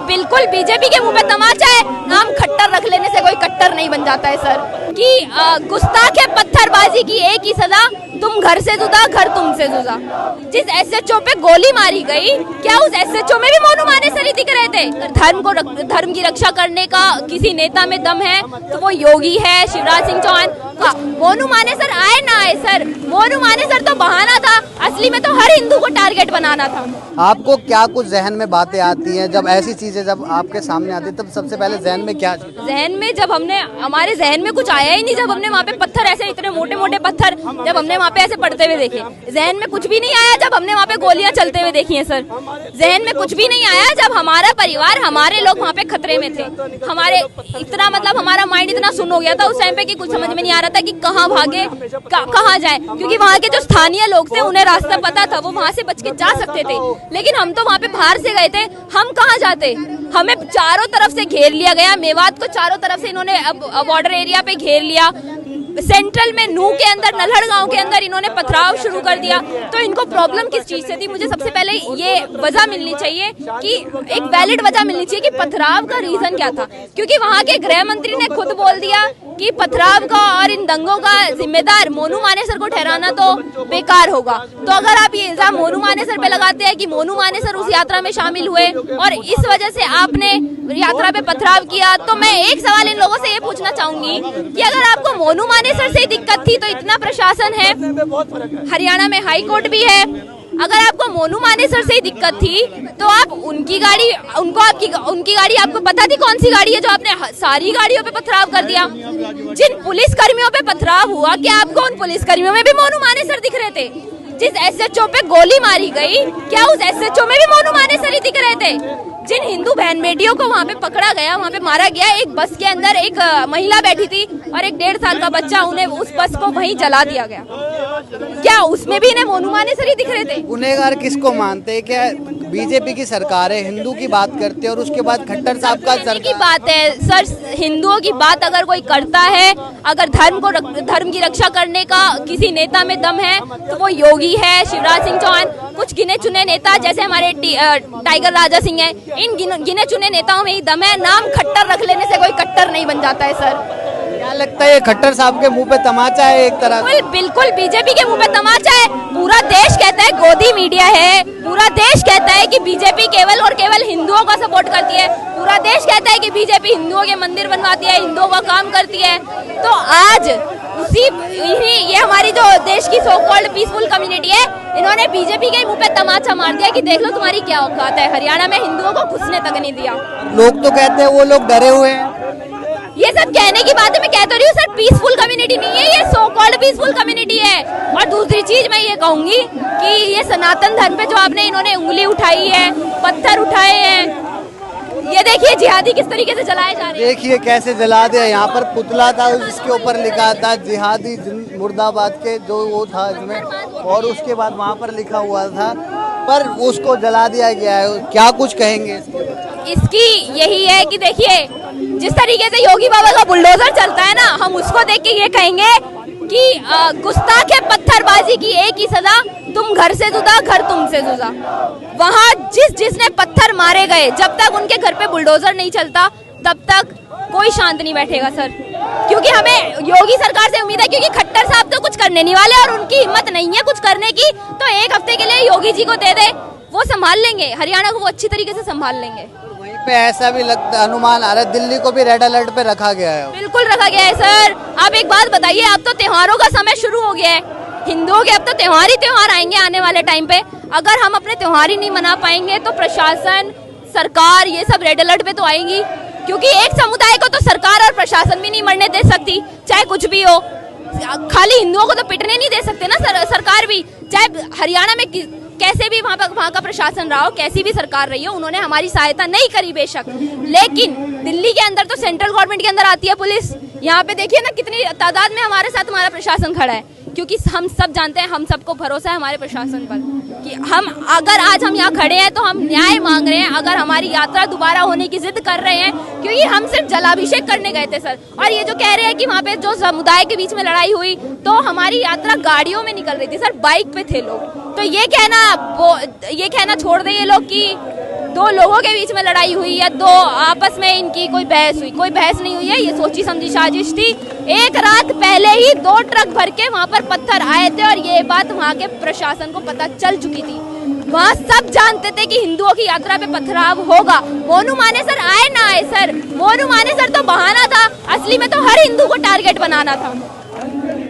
बिल्कुल बीजेपी के मुंह पे तमाचा है। नाम खट्टर रख लेने से कोई कट्टर नहीं बन जाता है सर। कि गुस्ताख है पत्थरबाजी की एक ही सजा, तुम घर से जुदा घर तुमसे जुदा। जिस एसएचओ पे गोली मारी गई, क्या उस एसएचओ में भी मोनू मानेसर दिख रहे थे? धर्म की रक्षा करने का किसी नेता में दम है तो वो योगी है, शिवराज सिंह चौहान। मोनू मानेसर आए ना आए सर, मोनू मानेसर तो बहाना था, असली में तो हर हिंदू को टारगेट बनाना था। आपको क्या कुछ जहन में बातें आती हैं जब ऐसी चीजें जब आपके सामने आती है, तब सबसे पहले जहन में क्या? जहन में हमारे जहन में कुछ आया ही नहीं जब हमने वहाँ पे पत्थर ऐसे इतने मोटे मोटे पत्थर जब हमने वहाँ पे ऐसे पड़ते हुए देखे। जहन में कुछ भी नहीं आया जब हमने वहाँ पे गोलियां चलते हुए देखी हैं सर। जहन में कुछ भी नहीं आया जब हमारा परिवार, हमारे लोग वहाँ पे खतरे में थे। हमारे इतना हमारा माइंड इतना सुन हो गया था उस टाइम पे कि कुछ समझ में नहीं आ रहा था कि कहाँ भागे कहाँ जाए, क्योंकि वहाँ के जो स्थानीय लोग थे उन्हें रास्ता पता था, वो वहाँ से बच के जा सकते थे। लेकिन हम तो वहाँ पे बाहर से गए थे, हम कहाँ जाते? हमें चारों तरफ से घेर लिया गया। मेवात को चारों तरफ से इन्होंने बॉर्डर एरिया पे घेर लिया। सेंट्रल में नू के अंदर, नल्हड़ गांव के अंदर इन्होंने पथराव शुरू कर दिया। तो इनको प्रॉब्लम किस चीज से थी? मुझे सबसे पहले ये वजह मिलनी चाहिए कि एक वैलिड वजह मिलनी चाहिए कि पथराव का रीजन क्या था, क्योंकि वहां के गृह मंत्री ने खुद बोल दिया कि पथराव का और इन दंगों का जिम्मेदार मोनू मानेसर को ठहराना तो बेकार होगा। तो अगर आप ये इल्जाम मोनू मानेसर पे लगाते हैं कि मोनू मानेसर उस यात्रा में शामिल हुए और इस वजह से आपने यात्रा पे पथराव किया, तो मैं एक सवाल इन लोगों से ये पूछना चाहूंगी कि अगर आपको मोनू मानेसर से दिक्कत थी तो इतना प्रशासन है, हरियाणा में हाई कोर्ट भी है। अगर आपको मोनू मानेसर से ही दिक्कत थी तो आप उनकी गाड़ी आपको पता थी कौन सी गाड़ी है जो आपने सारी गाड़ियों पे पथराव कर दिया? जिन पुलिस कर्मियों पे पथराव हुआ, क्या आपको उन पुलिस कर्मियों में भी मोनू मानेसर दिख रहे थे? जिस एसएचओ पे गोली मारी गई, क्या उस एसएचओ में भी मोनू मानेसर दिख रहे थे? जिन हिंदू बहन बेटियों को वहाँ पे पकड़ा गया, वहाँ पे मारा गया, एक बस के अंदर एक महिला बैठी थी और एक 1.5 साल का बच्चा, उन्हें उस बस को वहीं जला दिया गया। क्या उसमें भी इन्हें मोनू मानेसर दिख रहे थे? गुनहगार किसको मानते हैं? क्या बीजेपी की सरकार है, हिंदू की बात करते हैं और उसके बाद खट्टर साहब का सरकार की बात है सर। हिंदुओं की बात अगर कोई करता है, अगर धर्म की रक्षा करने का किसी नेता में दम है तो वो योगी है, शिवराज सिंह चौहान। कुछ गिने चुने नेता जैसे हमारे टाइगर राजा सिंह है, इन गिने चुने नेताओं में ही दम है। नाम खट्टर रख लेने से कोई कट्टर नहीं बन जाता है सर। क्या लगता है ये खट्टर साहब के मुंह पे तमाचा है एक तरह? बिल्कुल बीजेपी के मुंह पे तमाचा है। पूरा देश कहता है, गोदी मीडिया है, पूरा देश कहता है कि बीजेपी केवल और केवल हिंदुओं का सपोर्ट करती है। पूरा देश कहता है कि बीजेपी हिंदुओं के मंदिर बनवाती है, हिंदुओं का काम करती है। तो आज ये हमारी जो देश की सो कॉल्ड पीसफुल कम्युनिटी है, इन्होंने बीजेपी के मुंह पे तमाचा मार दिया कि देख लो तुम्हारी क्या औकात है। हरियाणा में हिंदुओं को घुसने तक नहीं दिया। लोग तो कहते हैं वो लोग डरे हुए हैं। ये सब कहने की बात है, मैं कह तो रही हूँ सर, पीसफुल कम्युनिटी नहीं है ये, सो कॉल्ड पीसफुल कम्युनिटी है। और दूसरी चीज मैं ये कहूंगी कि ये सनातन धर्म पे जो आपने इन्होंने उंगली उठाई है, पत्थर उठाए हैं, ये देखिए जिहादी किस तरीके से जलाए जा रहे हैं। देखिए कैसे जला दिया। यहाँ पर पुतला था जिसके ऊपर लिखा था जिहादी मुर्दाबाद के, जो वो था इसमें, और उसके बाद वहाँ पर लिखा हुआ था, पर उसको जला दिया गया है। क्या कुछ कहेंगे इसकी? यही है कि देखिए जिस तरीके से योगी बाबा का बुलडोजर चलता है ना, हम उसको देख के ये कहेंगे कि गुस्ताख है पत्थरबाजी की एक ही सजा, तुम घर से जुदा घर तुमसे जुदा। वहाँ जिसने पत्थर मारे गए, जब तक उनके घर पे बुलडोजर नहीं चलता तब तक कोई शांत नहीं बैठेगा सर। क्योंकि हमें योगी सरकार से उम्मीद है, क्योंकि खट्टर साहब तो कुछ करने नहीं वाले और उनकी हिम्मत नहीं है कुछ करने की, तो एक हफ्ते के लिए योगी जी को दे दे, वो संभाल लेंगे हरियाणा को, वो अच्छी तरीके से संभाल लेंगे। वहीं पे ऐसा भी लगता अनुमान आ रहा है दिल्ली को भी रेड अलर्ट पे रखा गया है। बिल्कुल रखा गया है सर। आप एक बात बताइए, अब तो त्योहारों का समय शुरू हो गया है, हिंदुओं के अब तो त्योहार ही त्योहार आएंगे आने वाले टाइम पे। अगर हम अपने त्योहार ही नहीं मना पाएंगे तो प्रशासन, सरकार, ये सब रेड अलर्ट पे तो आएंगी, क्योंकि एक समुदाय को तो सरकार और प्रशासन भी नहीं मरने दे सकती, चाहे कुछ भी हो। खाली हिंदुओं को तो पिटने नहीं दे सकते ना सरकार भी, चाहे हरियाणा में कैसे भी वहाँ का प्रशासन रहा हो, कैसी भी सरकार रही हो, उन्होंने हमारी सहायता नहीं करी बेशक, लेकिन दिल्ली के अंदर तो सेंट्रल गवर्नमेंट के अंदर आती है पुलिस। यहाँ पे देखिए ना कितनी तादाद में हमारे साथ हमारा प्रशासन खड़ा है, क्योंकि हम सब जानते हैं, हम सबको भरोसा है हमारे प्रशासन पर कि अगर आज हम यहाँ खड़े हैं तो हम न्याय मांग रहे हैं। अगर हमारी यात्रा दोबारा होने की जिद कर रहे हैं, क्योंकि हम सिर्फ जलाभिषेक करने गए थे सर, और ये जो कह रहे हैं कि वहाँ पे जो समुदाय के बीच में लड़ाई हुई, तो हमारी यात्रा गाड़ियों में निकल रही थी सर, बाइक पे थे लोग। तो ये कहना छोड़ दें ये लोग कि दो लोगों के बीच में लड़ाई हुई या दो आपस में इनकी कोई बहस हुई, कोई बहस नहीं हुई है। ये सोची समझी साजिश थी। एक रात पहले ही 2 ट्रक भर के वहाँ पर पत्थर आए थे और ये बात वहाँ के प्रशासन को पता चल चुकी थी। वहाँ सब जानते थे कि हिंदुओं की यात्रा पे पथराव होगा। मोनू मानेसर आए ना आए सर, मोनू मानेसर तो बहाना था, असली में तो हर हिंदू को टारगेट बनाना था।